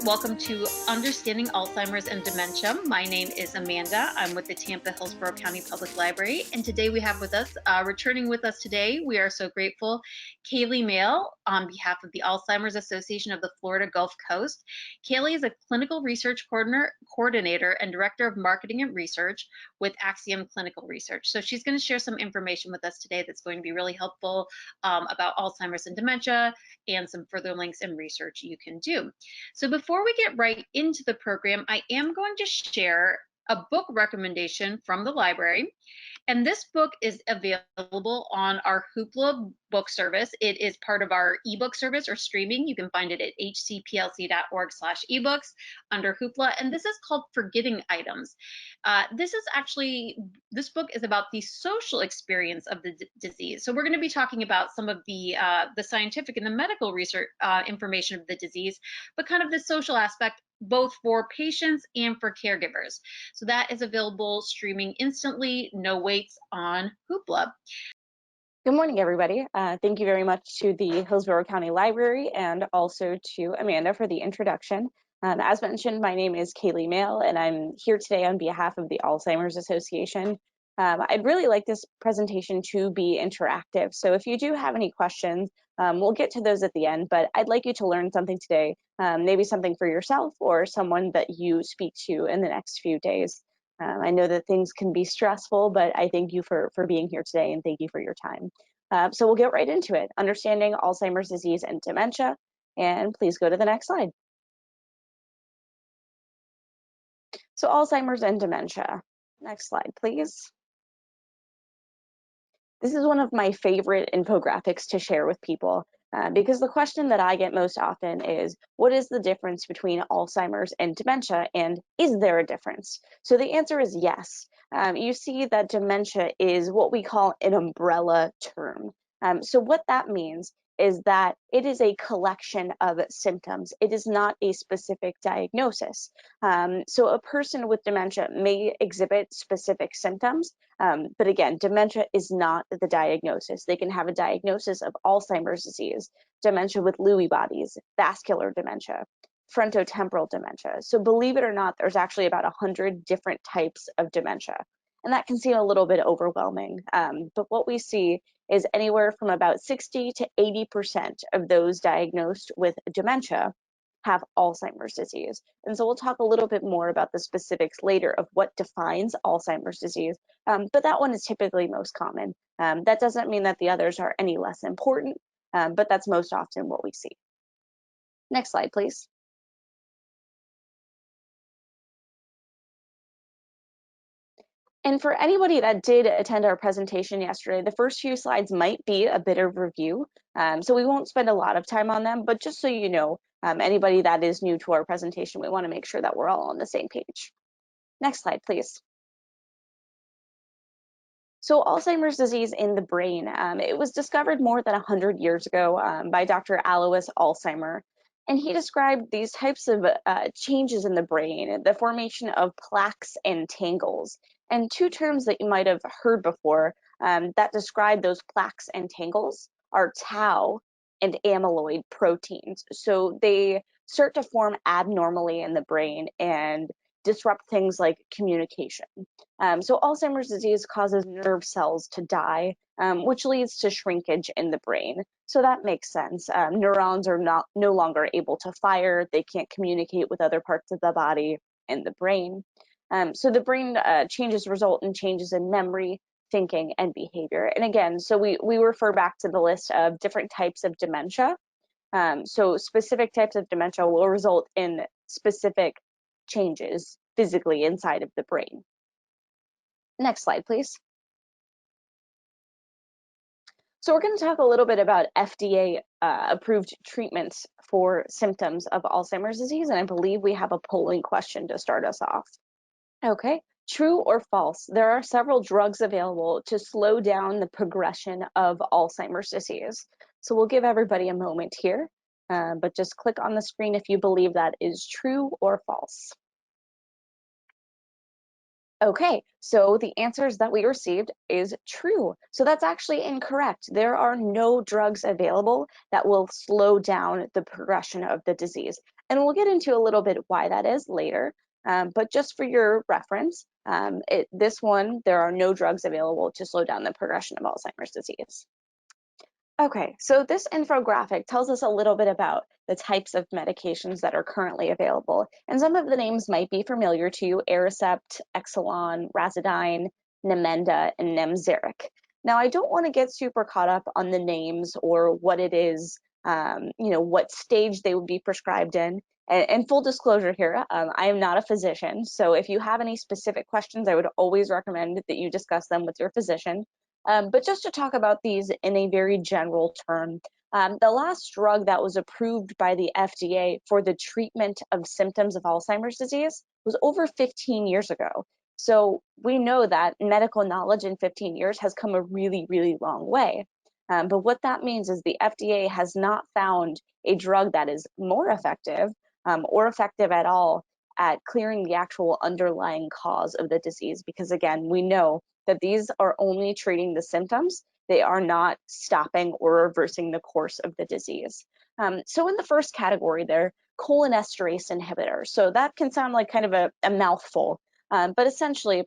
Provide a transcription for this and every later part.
Welcome to Understanding Alzheimer's and Dementia. My name is Amanda. I'm with the Tampa Hillsborough County Public Library. And today we have with us, returning with us today, we are so grateful, Kaylee Mail on behalf of the Alzheimer's Association of the Florida Gulf Coast. Kaylee is a clinical research coordinator and director of marketing and research with Axiom Clinical Research. So she's going to share some information with us today that's going to be really helpful about Alzheimer's and dementia and some further links and research you can do. So before we get right into the program, I am going to share a book recommendation from the library. And this book is available on our Hoopla book service. It is part of our ebook service or streaming. You can find it at hcplc.org/ebooks under Hoopla. And this is called Forgetting Items. This book is about the social experience of the disease. So we're going to be talking about some of the scientific and the medical research information of the disease, but kind of the social aspect both for patients and for caregivers. So that is available streaming instantly, no waits on Hoopla. Good morning, everybody. Thank you very much to the Hillsborough County Library and also to Amanda for the introduction. As mentioned, my name is Kaylee Mail, and I'm here today on behalf of the Alzheimer's Association. I'd really like this presentation to be interactive. So if you do have any questions, we'll get to those at the end, but I'd like you to learn something today, maybe something for yourself or someone that you speak to in the next few days. I know that things can be stressful, but I thank you for being here today and thank you for your time. So we'll get right into it, understanding Alzheimer's disease and dementia, and please go to the next slide. So Alzheimer's and dementia. Next slide, please. This is one of my favorite infographics to share with people because the question that I get most often is, what is the difference between Alzheimer's and dementia, and is there a difference? So the answer is yes. You see that dementia is what we call an umbrella term. So what that means is that it is a collection of symptoms. It is not a specific diagnosis. So a person with dementia may exhibit specific symptoms, but again, dementia is not the diagnosis. They can have a diagnosis of Alzheimer's disease, dementia with Lewy bodies, vascular dementia, frontotemporal dementia. So believe it or not, there's actually about 100 different types of dementia. And that can seem a little bit overwhelming. But what we see is anywhere from about 60 to 80% of those diagnosed with dementia have Alzheimer's disease. And so we'll talk a little bit more about the specifics later of what defines Alzheimer's disease, but that one is typically most common. That doesn't mean that the others are any less important, but that's most often what we see. Next slide, please. And for anybody that did attend our presentation yesterday, the first few slides might be a bit of review, so we won't spend a lot of time on them, but just so you know, anybody that is new to our presentation, we want to make sure that we're all on the same page. Next slide, please. So Alzheimer's disease in the brain, it was discovered more than 100 years ago by Dr. Alois Alzheimer, and he described these types of changes in the brain, the formation of plaques and tangles. And two terms that you might have heard before that describe those plaques and tangles are tau and amyloid proteins. So they start to form abnormally in the brain and disrupt things like communication. So Alzheimer's disease causes nerve cells to die, which leads to shrinkage in the brain. So that makes sense. Neurons are no longer able to fire. They can't communicate with other parts of the body and the brain. So the brain changes result in changes in memory, thinking, and behavior. And again, so we refer back to the list of different types of dementia. So specific types of dementia will result in specific changes physically inside of the brain. Next slide, please. So we're going to talk a little bit about FDA approved treatments for symptoms of Alzheimer's disease, and I believe we have a polling question to start us off. Okay, true or false? There are several drugs available to slow down the progression of Alzheimer's disease. So we'll give everybody a moment here, but just click on the screen if you believe that is true or false. Okay, so the answers that we received is true. So that's actually incorrect. There are no drugs available that will slow down the progression of the disease. And we'll get into a little bit why that is later. But just for your reference, this one, there are no drugs available to slow down the progression of Alzheimer's disease. Okay, so this infographic tells us a little bit about the types of medications that are currently available. And some of the names might be familiar to you: Aricept, Exelon, Razidine, Namenda, and Nemzaric. Now, I don't want to get super caught up on the names or what it is, what stage they would be prescribed in. And full disclosure here, I am not a physician. So if you have any specific questions, I would always recommend that you discuss them with your physician. But just to talk about these in a very general term, the last drug that was approved by the FDA for the treatment of symptoms of Alzheimer's disease was over 15 years ago. So we know that medical knowledge in 15 years has come a really, really long way. But what that means is the FDA has not found a drug that is more effective or effective at all at clearing the actual underlying cause of the disease. Because again, we know that these are only treating the symptoms. They are not stopping or reversing the course of the disease. So in the first category there, cholinesterase inhibitors. So that can sound like kind of a mouthful, but essentially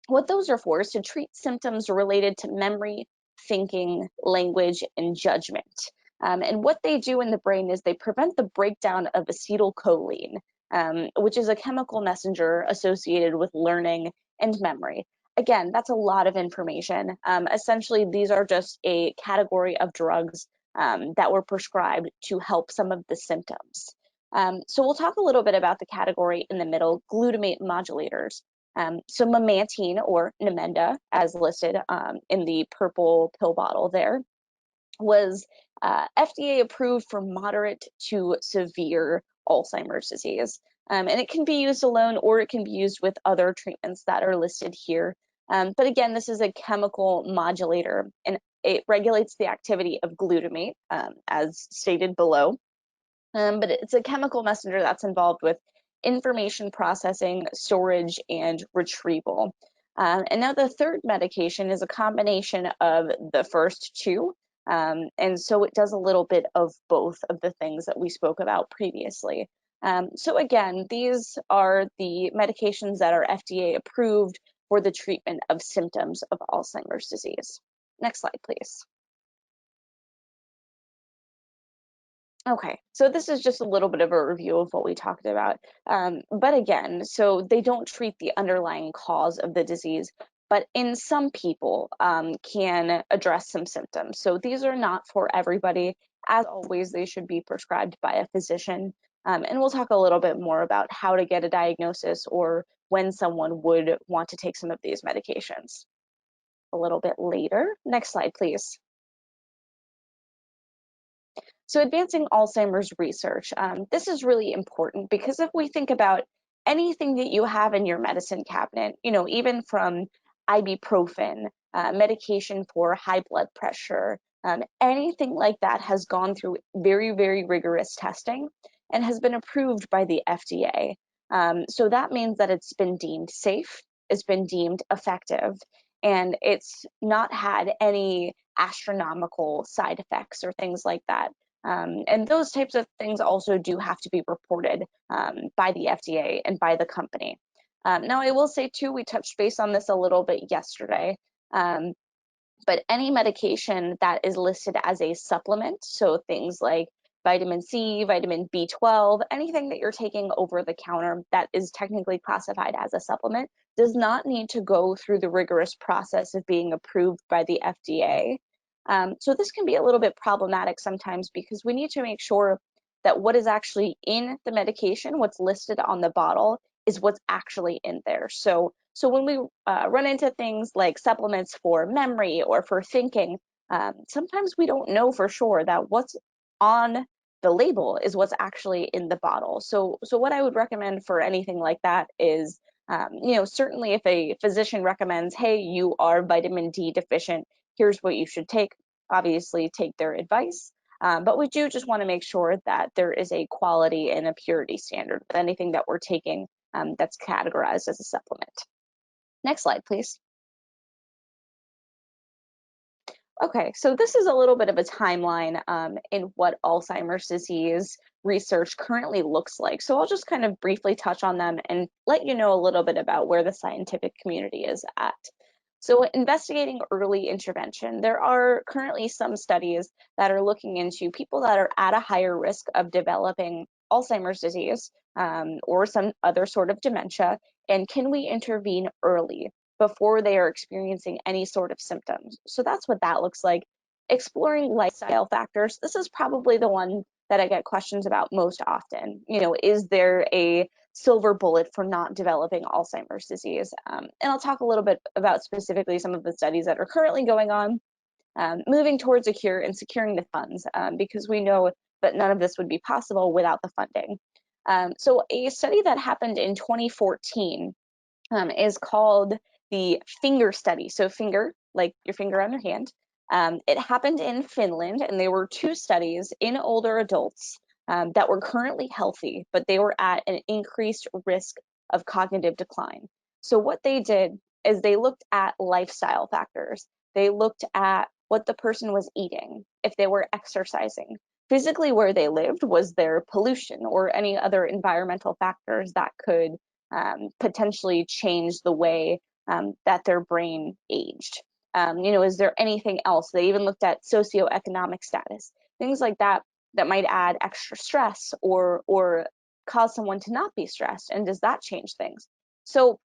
what those are for is to treat symptoms related to memory, thinking, language, and judgment. And what they do in the brain is they prevent the breakdown of acetylcholine, which is a chemical messenger associated with learning and memory. Again, that's a lot of information. Essentially, these are just a category of drugs that were prescribed to help some of the symptoms. So we'll talk a little bit about the category in the middle, glutamate modulators. So memantine, or Namenda, as listed in the purple pill bottle there, was FDA approved for moderate to severe Alzheimer's disease. And it can be used alone or it can be used with other treatments that are listed here. But again, this is a chemical modulator and it regulates the activity of glutamate, as stated below. But it's a chemical messenger that's involved with information processing, storage, and retrieval. And now the third medication is a combination of the first two. And so it does a little bit of both of the things that we spoke about previously. So again, these are the medications that are FDA approved for the treatment of symptoms of Alzheimer's disease. Next slide, please. Okay, so this is just a little bit of a review of what we talked about. But again, so they don't treat the underlying cause of the disease, but in some people can address some symptoms. So these are not for everybody. As always, they should be prescribed by a physician. And we'll talk a little bit more about how to get a diagnosis or when someone would want to take some of these medications a little bit later. Next slide, please. So advancing Alzheimer's research, this is really important because if we think about anything that you have in your medicine cabinet, even from ibuprofen, medication for high blood pressure, anything like that has gone through very, very rigorous testing and has been approved by the FDA. So that means that it's been deemed safe, it's been deemed effective, and it's not had any astronomical side effects or things like that. And those types of things also do have to be reported by the FDA and by the company. Now, I will say too, we touched base on this a little bit yesterday, but any medication that is listed as a supplement, so things like vitamin C, vitamin B12, anything that you're taking over the counter that is technically classified as a supplement, does not need to go through the rigorous process of being approved by the FDA. So this can be a little bit problematic sometimes because we need to make sure that what is actually in the medication, what's listed on the bottle, is what's actually in there. So when we run into things like supplements for memory or for thinking, sometimes we don't know for sure that what's on the label is what's actually in the bottle. So what I would recommend for anything like that is, certainly if a physician recommends, hey, you are vitamin D deficient, here's what you should take, obviously take their advice. But we do just want to make sure that there is a quality and a purity standard with anything that we're taking that's categorized as a supplement. Next slide, please. Okay, so this is a little bit of a timeline in what Alzheimer's disease research currently looks like. So I'll just kind of briefly touch on them and let you know a little bit about where the scientific community is at. So investigating early intervention, there are currently some studies that are looking into people that are at a higher risk of developing Alzheimer's disease or some other sort of dementia, and can we intervene early before they are experiencing any sort of symptoms? So that's what that looks like. Exploring lifestyle factors. This is probably the one that I get questions about most often. You know, is there a silver bullet for not developing Alzheimer's disease? And I'll talk a little bit about specifically some of the studies that are currently going on, moving towards a cure and securing the funds, because we know that none of this would be possible without the funding. So a study that happened in 2014 is called the finger study. So finger, like your finger on your hand. It happened in Finland, and there were two studies in older adults that were currently healthy, but they were at an increased risk of cognitive decline. So what they did is they looked at lifestyle factors. They looked at what the person was eating, if they were exercising. Physically, where they lived, was there pollution or any other environmental factors that could potentially change the way that their brain aged. You know, is there anything else? They even looked at socioeconomic status, things like that that might add extra stress or cause someone to not be stressed. And does that change things? So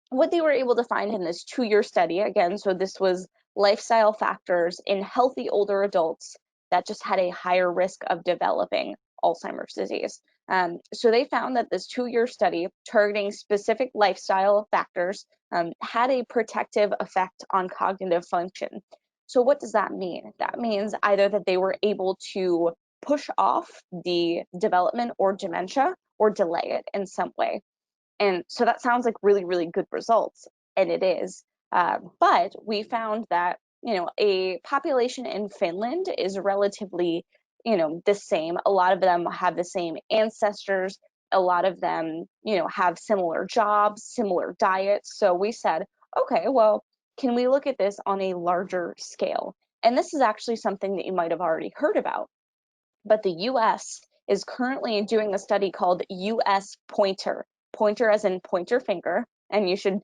what they were able to find in this 2-year study, again, so this was lifestyle factors in healthy older adults that just had a higher risk of developing Alzheimer's disease. So they found that this 2-year study targeting specific lifestyle factors had a protective effect on cognitive function. So what does that mean? That means either that they were able to push off the development or dementia or delay it in some way. And so that sounds like really, really good results, and it is. But we found that, you know, a population in Finland is relatively, you know, the same. A lot of them have the same ancestors. A lot of them, you know, have similar jobs, similar diets. So we said, okay, well, can we look at this on a larger scale? And this is actually something that you might have already heard about, but the US is currently doing a study called US Pointer, pointer as in pointer finger, and you should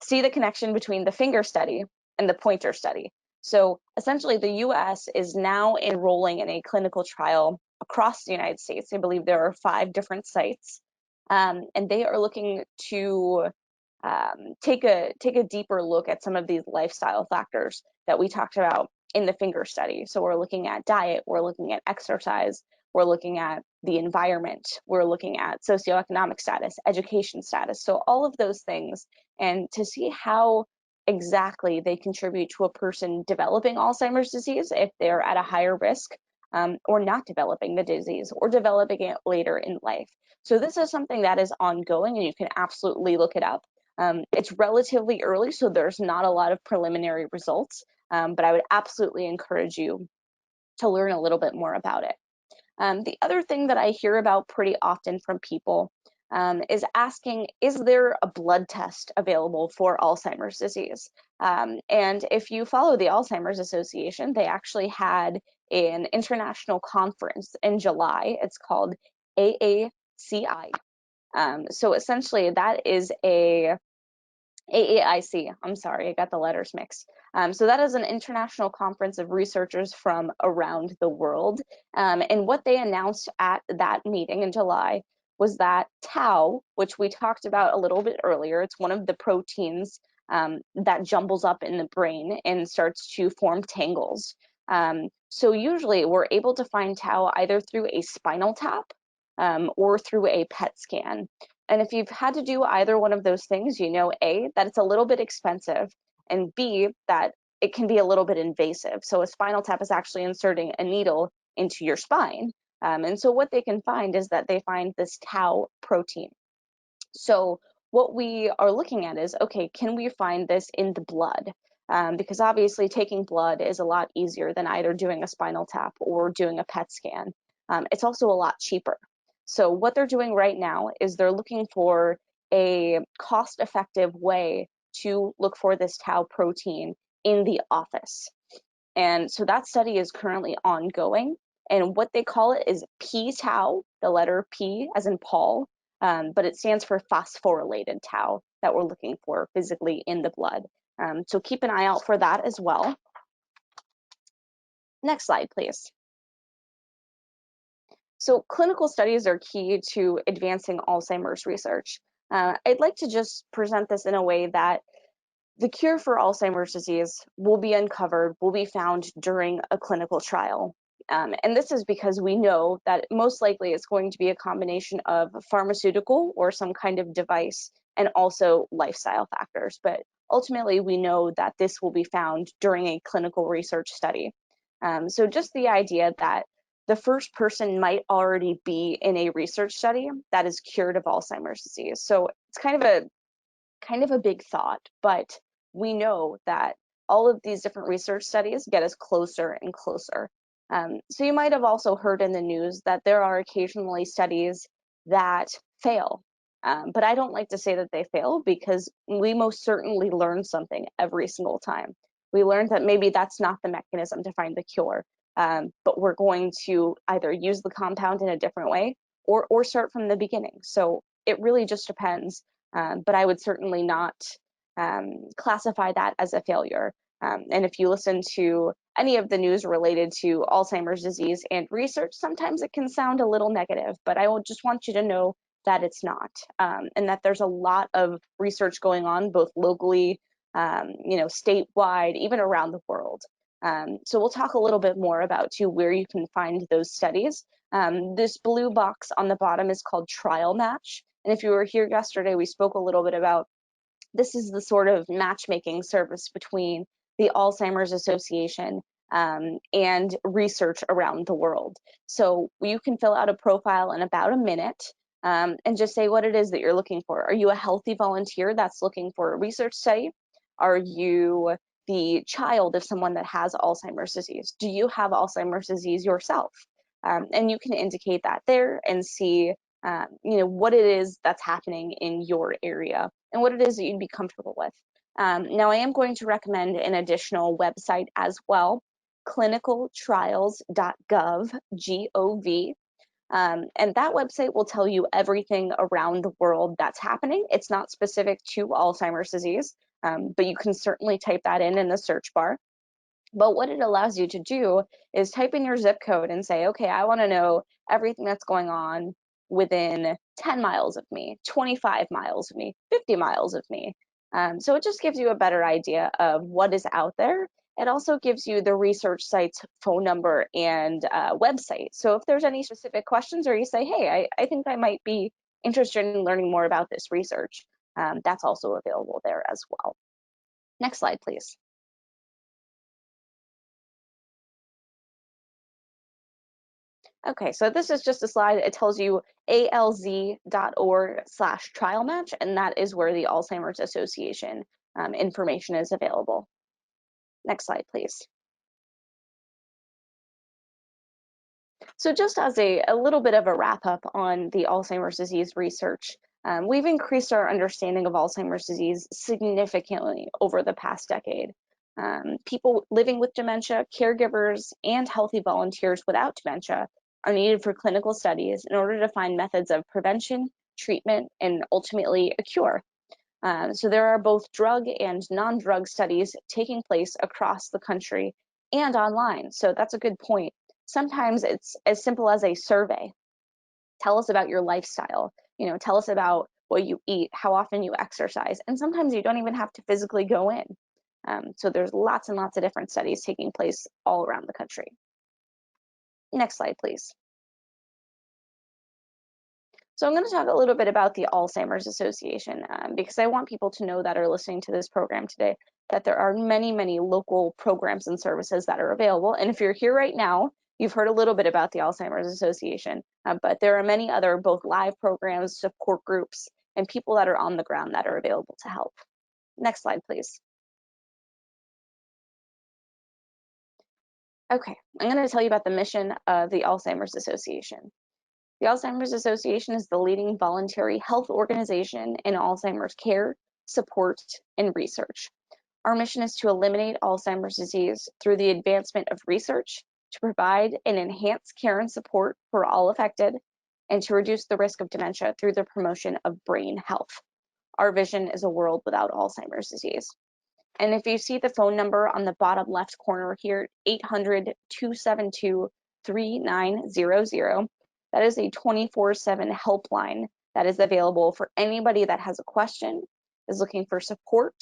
see the connection between the finger study and the pointer study. So essentially, the US is now enrolling in a clinical trial across the United States. I believe there are 5 different sites, and they are looking to take a deeper look at some of these lifestyle factors that we talked about in the finger study. So we're looking at diet, we're looking at exercise, we're looking at the environment, we're looking at socioeconomic status, education status, so all of those things, and to see how exactly they contribute to a person developing Alzheimer's disease if they're at a higher risk, or not developing the disease or developing it later in life. So this is something that is ongoing, and you can absolutely look it up. It's relatively early, so there's not a lot of preliminary results, but I would absolutely encourage you to learn a little bit more about it. The other thing that I hear about pretty often from people is asking, is there a blood test available for Alzheimer's disease? And if you follow the Alzheimer's Association, they actually had an international conference in July. It's called AACI. So essentially, that is AAIC, I'm sorry, I got the letters mixed. So that is an international conference of researchers from around the world. And what they announced at that meeting in July was that tau, which we talked about a little bit earlier, it's one of the proteins that jumbles up in the brain and starts to form tangles. So usually we're able to find tau either through a spinal tap or through a PET scan. And if you've had to do either one of those things, you know, A, that it's a little bit expensive, and B, that it can be a little bit invasive. So a spinal tap is actually inserting a needle into your spine. And so what they can find is that they find this tau protein. So what we are looking at is, okay, can we find this in the blood? Because obviously taking blood is a lot easier than either doing a spinal tap or doing a PET scan. It's also a lot cheaper. So what they're doing right now is they're looking for a cost-effective way to look for this tau protein in the office. And so that study is currently ongoing. And what they call it is p-tau, the letter P as in Paul, but it stands for phosphorylated tau that we're looking for physically in the blood. So keep an eye out for that as well. Next slide, please. So clinical studies are key to advancing Alzheimer's research. I'd like to just present this in a way that the cure for Alzheimer's disease will be uncovered, will be found during a clinical trial. And this is because we know that most likely it's going to be a combination of pharmaceutical or some kind of device and also lifestyle factors. But ultimately, we know that this will be found during a clinical research study. So just the idea that the first person might already be in a research study that is cured of Alzheimer's disease. So it's kind of a big thought, but we know that all of these different research studies get us closer and closer. So you might have also heard in the news that there are occasionally studies that fail. But I don't like to say that they fail because we most certainly learn something every single time. We learned that maybe that's not the mechanism to find the cure, but we're going to either use the compound in a different way or start from the beginning. So it really just depends. But I would certainly not classify that as a failure. And if you listen to any of the news related to Alzheimer's disease and research, sometimes it can sound a little negative, but I will just want you to know that it's not, and that there's a lot of research going on, both locally, statewide, even around the world. So we'll talk a little bit more about where you can find those studies. This blue box on the bottom is called Trial Match. And if you were here yesterday, we spoke a little bit about this is the sort of matchmaking service between the Alzheimer's Association and research around the world. So you can fill out a profile in about a minute and just say what it is that you're looking for. Are you a healthy volunteer that's looking for a research study? Are you the child of someone that has Alzheimer's disease? Do you have Alzheimer's disease yourself? And you can indicate that there and see what it is that's happening in your area and what it is that you'd be comfortable with. Now, I am going to recommend an additional website as well, clinicaltrials.gov, G-O-V. And that website will tell you everything around the world that's happening. It's not specific to Alzheimer's disease, but you can certainly type that in the search bar. But what it allows you to do is type in your zip code and say, okay, I want to know everything that's going on within 10 miles of me, 25 miles of me, 50 miles of me. So it just gives you a better idea of what is out there. It also gives you the research site's phone number and website. So if there's any specific questions or you say, hey, I think I might be interested in learning more about this research, that's also available there as well. Next slide, please. Okay, so this is just a slide. It tells you alz.org/trial match, and that is where the Alzheimer's Association information is available. Next slide, please. So just as a little bit of a wrap up on the Alzheimer's disease research, we've increased our understanding of Alzheimer's disease significantly over the past decade. People living with dementia, caregivers, and healthy volunteers without dementia are needed for clinical studies in order to find methods of prevention, treatment, and ultimately a cure. So there are both drug and non-drug studies taking place across the country and online. So that's a good point. Sometimes it's as simple as a survey. Tell us about your lifestyle. Tell us about what you eat, how often you exercise. And sometimes you don't even have to physically go in. So there's lots and lots of different studies taking place all around the country. Next slide, please. So I'm going to talk a little bit about the Alzheimer's Association because I want people to know that are listening to this program today that there are many, many local programs and services that are available. And if you're here right now, you've heard a little bit about the Alzheimer's Association, but there are many other both live programs, support groups, and people that are on the ground that are available to help. Next slide, please. Okay, I'm going to tell you about the mission of the Alzheimer's Association. The Alzheimer's Association is the leading voluntary health organization in Alzheimer's care, support, and research. Our mission is to eliminate Alzheimer's disease through the advancement of research, to provide and enhance care and support for all affected, and to reduce the risk of dementia through the promotion of brain health. Our vision is a world without Alzheimer's disease. And if you see the phone number on the bottom left corner here, 800-272-3900, that is a 24/7 helpline that is available for anybody that has a question, is looking for support,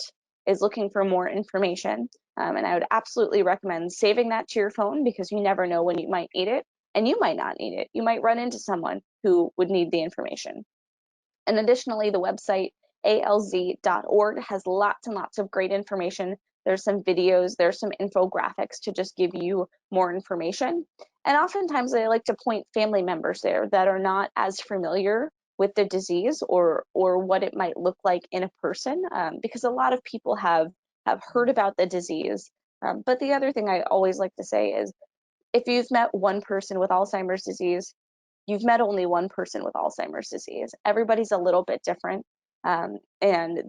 is looking for more information. And I would absolutely recommend saving that to your phone, because you never know when you might need it, and you might not need it. You might run into someone who would need the information. And additionally, the website alz.org has lots and lots of great information. There's some videos, there's some infographics to just give you more information. And oftentimes I like to point family members there that are not as familiar with the disease or what it might look like in a person, because a lot of people have heard about the disease. But the other thing I always like to say is, if you've met one person with Alzheimer's disease, you've met only one person with Alzheimer's disease. Everybody's a little bit different, and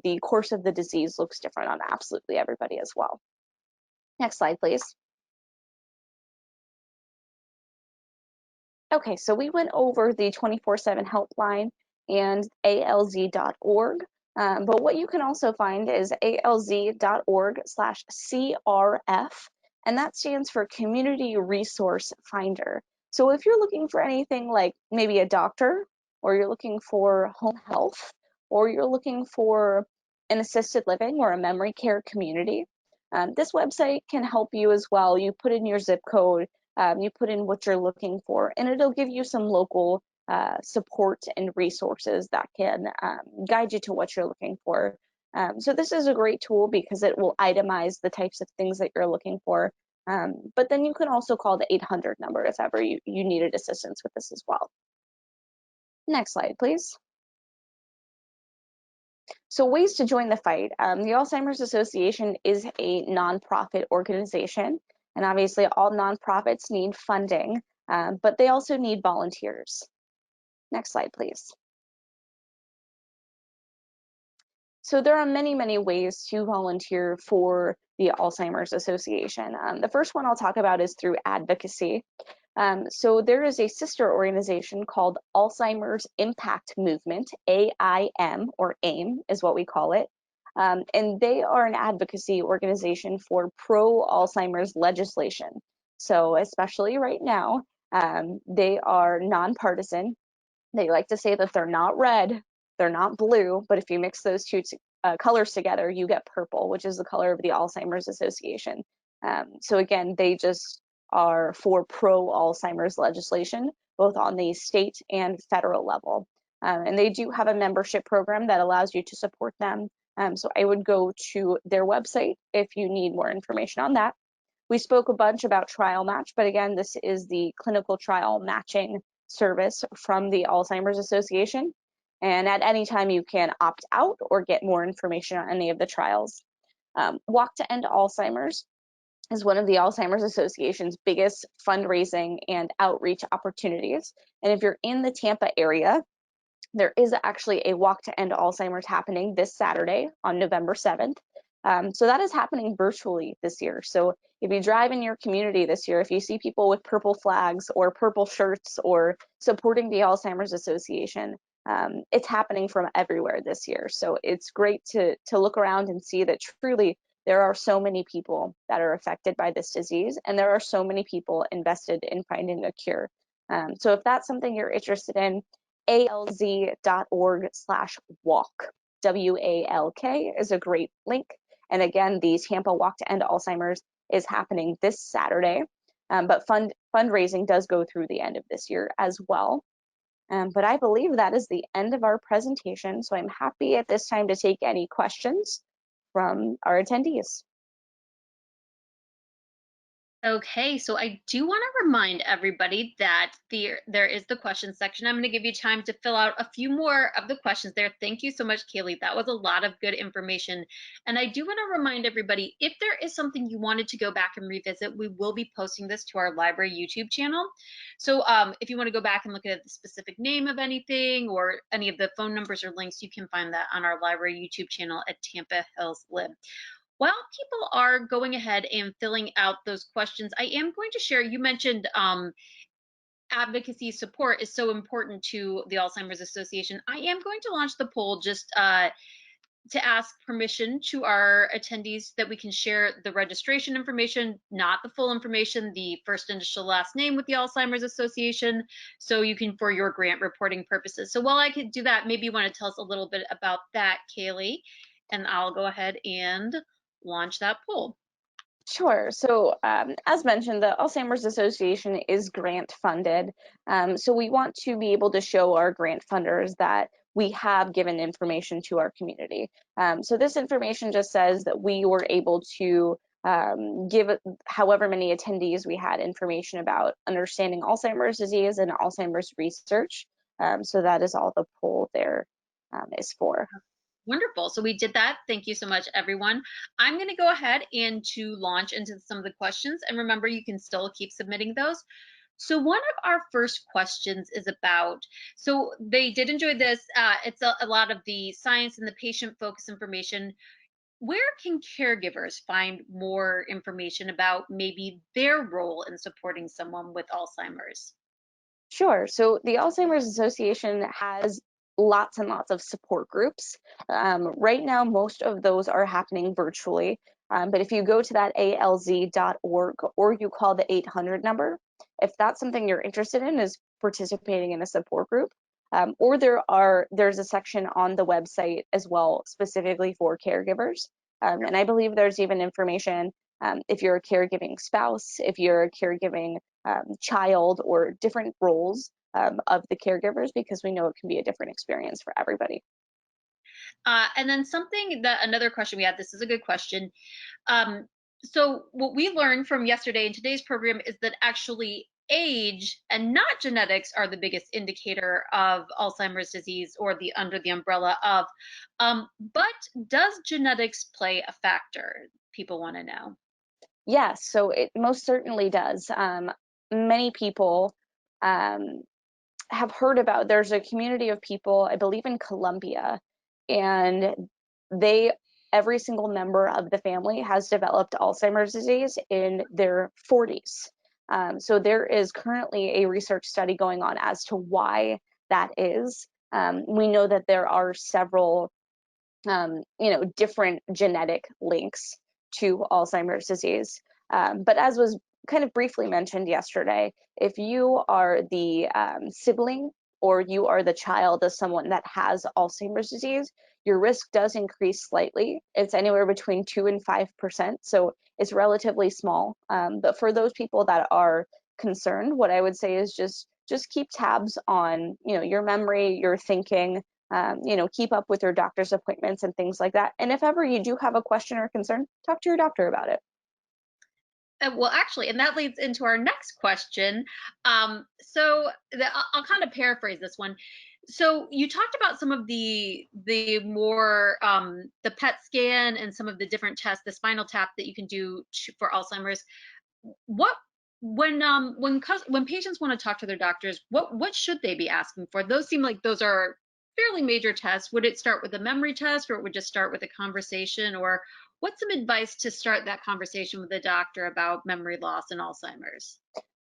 the course of the disease looks different on absolutely everybody as well. Next slide, please. Okay, so we went over the 24/7 helpline and alz.org, but what you can also find is alz.org/CRF, and that stands for Community Resource Finder. So if you're looking for anything like maybe a doctor, or you're looking for home health, or you're looking for an assisted living or a memory care community, this website can help you as well. You put in your zip code, you put in what you're looking for, and it'll give you some local support and resources that can guide you to what you're looking for. So this is a great tool because it will itemize the types of things that you're looking for. But then you can also call the 800 number if ever you needed assistance with this as well. Next slide, please. So ways to join the fight. The Alzheimer's Association is a nonprofit organization, and obviously all nonprofits need funding, but they also need volunteers. Next slide, please. So there are many, many ways to volunteer for the Alzheimer's Association. The first one I'll talk about is through advocacy. So there is a sister organization called Alzheimer's Impact Movement, AIM, or AIM is what we call it. And they are an advocacy organization for pro-Alzheimer's legislation. So especially right now, they are nonpartisan. They like to say that they're not red, they're not blue, but if you mix those two colors together, you get purple, which is the color of the Alzheimer's Association. So again, they just are for pro-Alzheimer's legislation, both on the state and federal level. And they do have a membership program that allows you to support them. So I would go to their website if you need more information on that. We spoke a bunch about Trial Match, but again, this is the clinical trial matching service from the Alzheimer's Association. And at any time you can opt out or get more information on any of the trials. Walk to End Alzheimer's is one of the Alzheimer's Association's biggest fundraising and outreach opportunities. And if you're in the Tampa area, there is actually a Walk to End Alzheimer's happening this Saturday on November 7th. So that is happening virtually this year. So if you drive in your community this year, if you see people with purple flags or purple shirts or supporting the Alzheimer's Association, it's happening from everywhere this year. So it's great to look around and see that truly there are so many people that are affected by this disease, and there are so many people invested in finding a cure. So if that's something you're interested in, alz.org/walk, WALK is a great link. And again, the Tampa Walk to End Alzheimer's is happening this Saturday, but fundraising does go through the end of this year as well. But I believe that is the end of our presentation, so I'm happy at this time to take any questions from our attendees. Okay, so I do want to remind everybody that there is the question section. I'm going to give you time to fill out a few more of the questions there. Thank you so much, Kaylee. That was a lot of good information. And I do want to remind everybody, if there is something you wanted to go back and revisit, we will be posting this to our library YouTube channel. So if you want to go back and look at the specific name of anything or any of the phone numbers or links, you can find that on our library YouTube channel at Tampa Hills Lib. While people are going ahead and filling out those questions, I am going to share, you mentioned advocacy support is so important to the Alzheimer's Association. I am going to launch the poll just to ask permission to our attendees that we can share the registration information, not the full information, the first initial last name with the Alzheimer's Association, so you can, for your grant reporting purposes. So while I could do that, maybe you want to tell us a little bit about that, Kaylee, and I'll go ahead and launch that poll. Sure. So, as mentioned, the Alzheimer's Association is grant funded. So, we want to be able to show our grant funders that we have given information to our community. So, this information just says that we were able to give however many attendees we had information about understanding Alzheimer's disease and Alzheimer's research. So, that is all the poll there is for. Wonderful. So we did that. Thank you so much, everyone. I'm going to go ahead and to launch into some of the questions. And remember, you can still keep submitting those. So one of our first questions is about, so they did enjoy this. It's a lot of the science and the patient focus information. Where can caregivers find more information about maybe their role in supporting someone with Alzheimer's? Sure. So the Alzheimer's Association has lots and lots of support groups. Right now, most of those are happening virtually. But if you go to that alz.org or you call the 800 number, if that's something you're interested in, is participating in a support group, or there's a section on the website as well specifically for caregivers. And I believe there's even information if you're a caregiving spouse, if you're a caregiving child, or different roles of the caregivers, because we know it can be a different experience for everybody. And then something that another question we had, this is a good question. Um, so what we learned from yesterday in today's program is that actually age and not genetics are the biggest indicator of Alzheimer's disease or the under the umbrella of. But does genetics play a factor? People want to know. Yes, so it most certainly does. Many people um, have heard about, there's a community of people, I believe in Colombia, and they, every single member of the family has developed Alzheimer's disease in their 40s. So there is currently a research study going on as to why that is. We know that there are several different genetic links to Alzheimer's disease. But as was kind of briefly mentioned yesterday, if you are the sibling or you are the child of someone that has Alzheimer's disease, your risk does increase slightly. It's anywhere between 2 and 5%, so it's relatively small. But for those people that are concerned, what I would say is just keep tabs on your memory, your thinking, keep up with your doctor's appointments and things like that. And if ever you do have a question or concern, talk to your doctor about it. Well, actually, and that leads into our next question. I'll kind of paraphrase this one. So you talked about some of the more the PET scan and some of the different tests, the spinal tap that you can do for Alzheimer's. What when patients want to talk to their doctors, what should they be asking for? Those seem like those are fairly major tests. Would it start with a memory test, or it would just start with a conversation, or what's some advice to start that conversation with the doctor about memory loss and Alzheimer's?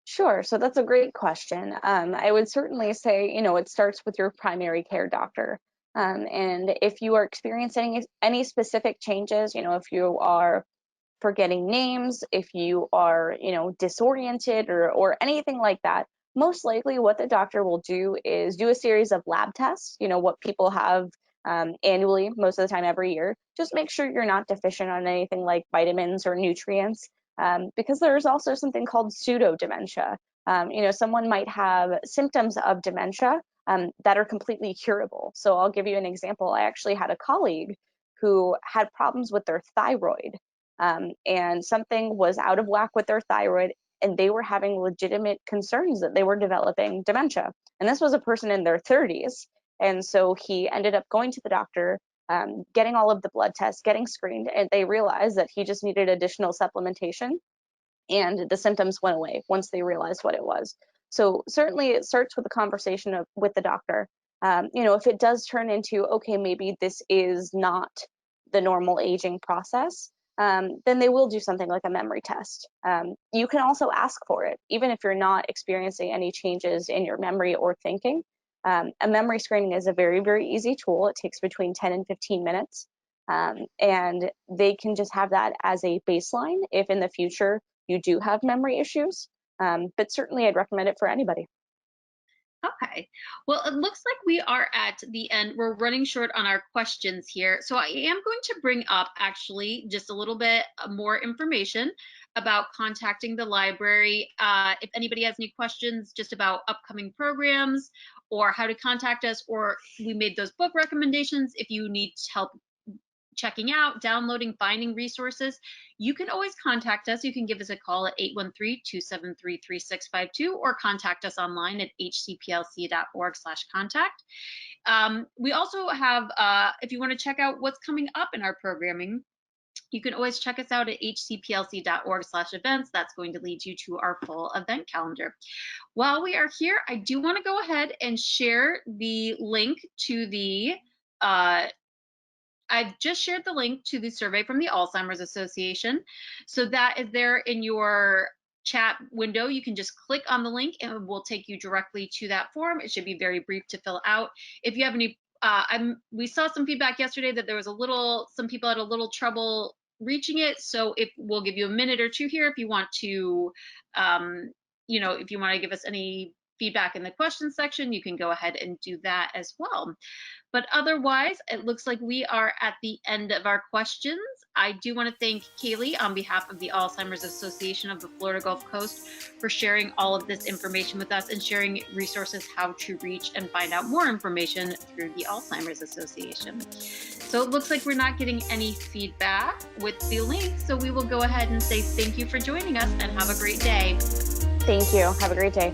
Sure. So that's a great question. I wod certainly say, it starts with your primary care doctor. And if you are experiencing any specific changes, if you are forgetting names, if you are, disoriented or anything like that, most likely what the doctor will do is do a series of lab tests, what people have annually, most of the time every year. Just make sure you're not deficient on anything like vitamins or nutrients, because there's also something called pseudo dementia. Someone might have symptoms of dementia that are completely curable. So I'll give you an example. I actually had a colleague who had problems with their thyroid. and something was out of whack with their thyroid, and they were having legitimate concerns that they were developing dementia. And this was a person in their 30s. And so he ended up going to the doctor, getting all of the blood tests, getting screened, and they realized that he just needed additional supplementation, and the symptoms went away once they realized what it was. So certainly it starts with a conversation with the doctor. If it does turn into, okay, maybe this is not the normal aging process, then they will do something like a memory test. You can also ask for it, even if you're not experiencing any changes in your memory or thinking. A memory screening is a very, very easy tool. It takes between 10 and 15 minutes. And they can just have that as a baseline if in the future you do have memory issues. But certainly I'd recommend it for anybody. Okay. Well, it looks like we are at the end. We're running short on our questions here. So I am going to bring up actually just a little bit more information about contacting the library. If anybody has any questions just about upcoming programs or how to contact us, or we made those book recommendations, if you need help checking out, downloading, finding resources, you can always contact us. You can give us a call at 813-273-3652 or contact us online at hcplc.org/contact. We also have, if you want to check out what's coming up in our programming, you can always check us out at hcplc.org/events. That's going to lead you to our full event calendar. While we are here, I do want to go ahead and share the link to the I've just shared the link to the survey from the Alzheimer's Association. So that is there in your chat window. You can just click on the link and it will take you directly to that form. It should be very brief to fill out. If you have any, we saw some feedback yesterday that there was some people had a little trouble reaching it. So if we'll give you a minute or two here if you want to, if you want to give us any feedback in the question section, you can go ahead and do that as well. But otherwise, it looks like we are at the end of our questions. I do want to thank Kaylee on behalf of the Alzheimer's Association of the Florida Gulf Coast for sharing all of this information with us and sharing resources how to reach and find out more information through the Alzheimer's Association. So it looks like we're not getting any feedback with the link, so we will go ahead and say thank you for joining us and have a great day. Thank you. Have a great day.